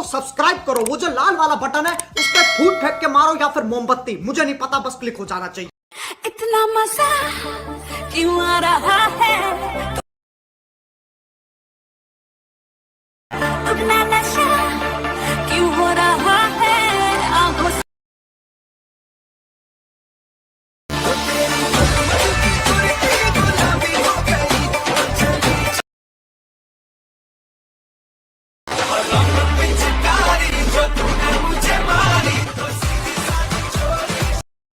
Subscribe करो, वो जो लाल वाला बटन है उस पर फूट फेंक के मारो या फिर मोमबत्ती, मुझे नहीं पता, बस क्लिक हो जाना चाहिए। इतना मजा क्यों आ रहा है, उतना नशा क्यों हो रहा है आंखों से।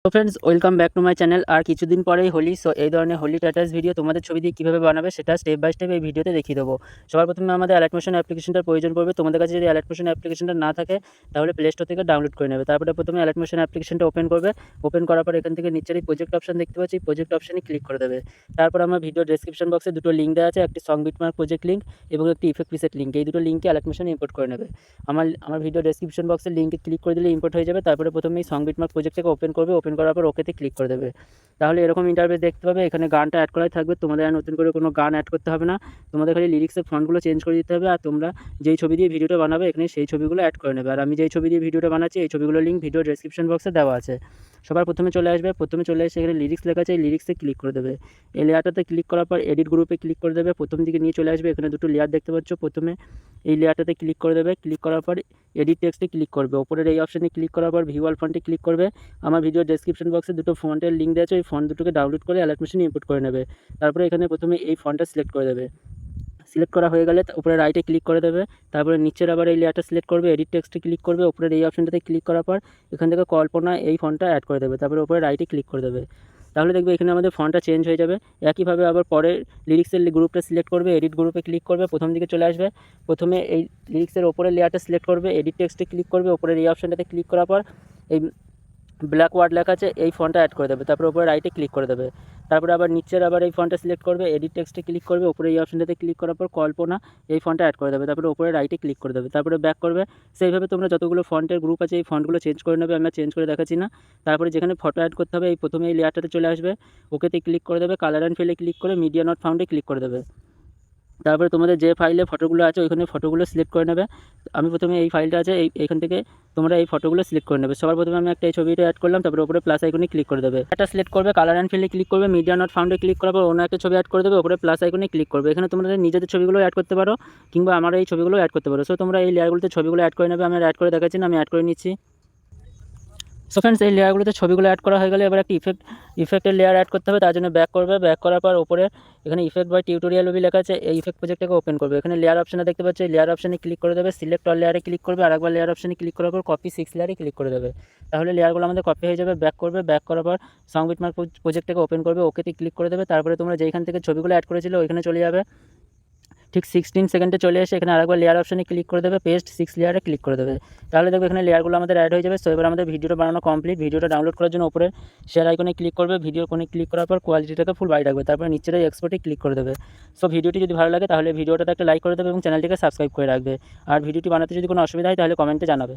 তো friends, welcome back to my channel. আর কিছুদিন পরেই হোলি, সো এই ধরনের হোলি স্ট্যাটাস ভিডিও তোমাদের ছবি দিয়ে কীভাবে বানাবে সেটা স্টেপ বাই স্টেপ এই ভিডিওতে দেখিয়ে দেবো। সবার প্রথমে আমাদের অ্যালার্ট মোশন অ্যাপ্লিকেশনটার প্রয়োজন পড়বে। তোমাদের কাছে যদি অ্যালার্ট মোশন অ্যাপ্লিকেশনটা না থাকে তাহলে প্লে স্টোর থেকে ডাউনলোড করে নেবে। তারপরে প্রথমে অ্যালার্ট মোশন অ্যাপ্লিকেশনটা ওপেন করবে। ওপেন করার পর এখান থেকে নিচের এই প্রজেক্ট অপশন দেখতে পাচ্ছি, প্রজেক্ট অপশানে ক্লিক করে দেবে। তারপর আমার ভিডিও ডেসক্রিপশন বক্সে দুটো লিঙ্ক দেওয়া আছে, একটি সং বিটমার্ক প্রজেক্ট লিঙ্ক এবং একটি ইফেক্ট প্রিসেট লিঙ্ক। এই দুটো লিঙ্কে অ্যালার্ট মোশন ইম্পোর্ট করে নেবে। আমার ভিডিও ডেসক্রিপশন বক্সের লিঙ্কে ক্লিক করে দিলে ইম্পোর্ট হয়ে যাবে। তারপরে প্রথমে এই সং বিটমার্ক প্রজেক্টটাকে ওপেন করবে। ওপেন করার পর ওকেতে ক্লিক করে দেবে। তাহলে এরকম ইন্টারফেস দেখতে পাবে। এখানে গানটা অ্যাড করাই থাকবে, তোমাদের আর নতুন করে কোনো গান অ্যাড করতে হবে না। তোমাদের খালি লিরিক্সের ফন্টগুলো চেঞ্জ করে দিতে হবে। আর তোমরা যেই ছবি দিয়ে ভিডিওটা বানাবে এখানে সেই ছবিগুলো অ্যাড করে নেবে। আর আমি যেই ছবি দিয়ে ভিডিওটা বানাচ্ছি এই ছবিগুলোর লিঙ্ক ভিডিও ডেসক্রিপশন বক্সে দেওয়া আছে। সবার প্রথমে চলে আসবে, প্রথমে চলে এসে এখানে লিরিক্স লেখা আছে, এই লিরিক্সে ক্লিক করে দেবে। এই লেয়ারটাতে ক্লিক করার পর এডিট গ্রুপে ক্লিক করে দেবে। প্রথম দিকে নিয়ে চলে আসবে, এখানে দুটো লেয়ার দেখতে পাচ্ছ। প্রথমে এই লেয়ারটাতে ক্লিক করে দেবে। ক্লিক করার পর এডিট টেক্সটে ক্লিক করবে। ওপরের এই অপশানে ক্লিক করার পর ভিউ অল ফন্টে ক্লিক করবে। আমার ভিডিও ডেসক্রিপশন বক্সে দুটো ফন্টের লিঙ্ক দেওয়া আছে, ওই ফন্ট দুটোকে ডাউনলোড করে অ্যালার্ট মোশনে ইম্পোর্ট করে নেবে। তারপরে এখানে প্রথমে এই ফন্টটা সিলেক্ট করে দেবে। সিলেক্ট করা হয়ে গেলে উপরে রাইটে ক্লিক করে দেবে। তারপরে নিচের আবার এই লেয়ারটা সিলেক্ট করবে, এডিট টেক্সটে ক্লিক করবে। উপরের এই অপশনটাতে ক্লিক করার পর এখান থেকে কল্পনা এই ফন্টটা অ্যাড করে দেবে। তারপরে উপরে রাইটে ক্লিক করে দেবে। তাহলে দেখবে এখানে আমাদের ফন্টটা চেঞ্জ হয়ে যাবে। একইভাবে আবার পরের লিরিক্সের গ্রুপটা সিলেক্ট করবে, এডিট গ্রুপে ক্লিক করবে। প্রথম দিকে চলে আসবে, প্রথমে এই লিরিক্সের ওপরের লেয়ারটা সিলেক্ট করবে, এডিট টেক্সটে ক্লিক করবে। ওপরের এই অপশনটাতে ক্লিক করার পর এই ব্ল্যাক ওয়ার্ড লেখা আছে, এই ফন্টটা অ্যাড করে দেবে। তারপরে উপরে রাইটে ক্লিক করে দেবে। তারপরে আবার নিচের আবার এই ফন্টটা সিলেক্ট করবে, এডিট টেক্সটে ক্লিক করবে। উপরে এই অপশনটাতে ক্লিক করার পর কল্পনা এই ফন্টটা অ্যাড করে দেবে। তারপরে উপরে রাইটে ক্লিক করে দেবে। তারপরে ব্যাক করবে। সেইভাবে তোমরা যতগুলো ফন্টের গ্রুপ আছে এই ফন্টগুলো চেঞ্জ করে নেবে। আমরা চেঞ্জ করে দেখাচ্ছি না। তারপরে যেখানে ফটো অ্যাড করতে হবে এই প্রথমে এই লেয়ারটাতে চলে আসবে, ওকেতে ক্লিক করে দেবে। কালার অ্যান্ড ফিলে ক্লিক করে মিডিয়া নট ফাউন্ডে ক্লিক করে দেবে। তারপরে তোমাদের যে ফাইলে ফটোগুলো আছে ওইখানে ফটোগুলো সিলেক্ট করে নেবে। আমি প্রথমে এই ফাইলটা আছে, এইখান থেকে তোমরা এই ফটোগুলো সিলেক্ট করে নেবে। সবার প্রথমে আমি একটা এই ছবিটা অ্যাড করলাম, তারপরে উপরে প্লাস আইকনে ক্লিক করে দেবে। এটা সিলেক্ট করবে, কালার অ্যান্ড ফিলে ক্লিক করবে, মিডিয়া নট ফাউন্ডে ক্লিক করার পর অন্য একটা ছবি অ্যাড করে দেবে। উপরে প্লাস আইকনে ক্লিক করবে। এখানে তোমরা নিজেদের ছবিগুলো অ্যাড করতে পারো কিংবা আমার এই ছবিগুলো অ্যাড করতে পারো। সো তোমরা এই লেয়ারগুলোতে ছবিগুলো অ্যাড করে নেবে। আমি অ্যাড করে দেখাচ্ছি না, আমি অ্যাড করে নিচ্ছি। সো ফ্রেন্ডস, এই লেয়ারগুলোতে ছবিগুলো অ্যাড করা হয়ে গেলে এবার একটা ইফেক্টের লেয়ার অ্যাড করতে হবে। তার জন্য ব্যাক করবে। ব্যাক করার পর উপরে এখানে ইফেক্ট বাই টিউটোরিয়াল বলে লেখা আছে, এই ইফেক্ট প্রজেক্টটাকে ওপেন করবে। এখানে লেয়ার অপশনে দেখতে পাচ্ছি, এই লেয়ার অপশনে ক্লিক করে দেবে। সিলেক্ট অল লেয়ারে ক্লিক করবে। আর একবার লেয়ার অপশনে ক্লিক করার পর কপি 6 লেয়ারে ক্লিক করে দেবে। তাহলে লেয়ারগুলো আমাদের কপি হয়ে যাবে। ব্যাক করবে। ব্যাক করার পর সং বিটমার্ক প্রজেক্টটাকে ওপেন করবে, ওকেতে ক্লিক করে দেবে। তারপরে তোমরা যেখান থেকে ছবিগুলো অ্যাড করেছিলে ওইখানে চলে যাবে। ঠিক 16 সেকেন্ডে চলে এসে এখানে আরেকবার লেয়ার অপশনে ক্লিক করে দেবে, পেস্ট 6 লেয়ারে ক্লিক করে দেবে। তাহলে দেখবে এখানে লেয়ারগুলো আমাদের অ্যাড হয়ে যাবে। সো এবার আমাদের ভিডিওটা বানানো কমপ্লিট। ভিডিওটা ডাউনলোড করার জন্য উপরে শেয়ার আইকনে ক্লিক করবে, ভিডিও কোণে ক্লিক করার পর কোয়ালিটিটাকে ফুল বাড়িয়ে রাখবে। তারপরে নিচের এক্সপোর্টে ক্লিক করে দেবে। সো ভিডিওটি যদি ভালো লাগে তাহলে ভিডিওটাতে একটা লাইক করে দেবে এবং চ্যানেলটিকে সাবস্ক্রাইব করে রাখবে। আর ভিডিওটি বানাতে যদি কোনো অসুবিধা হয় তাহলে কমেন্টে জানাবে।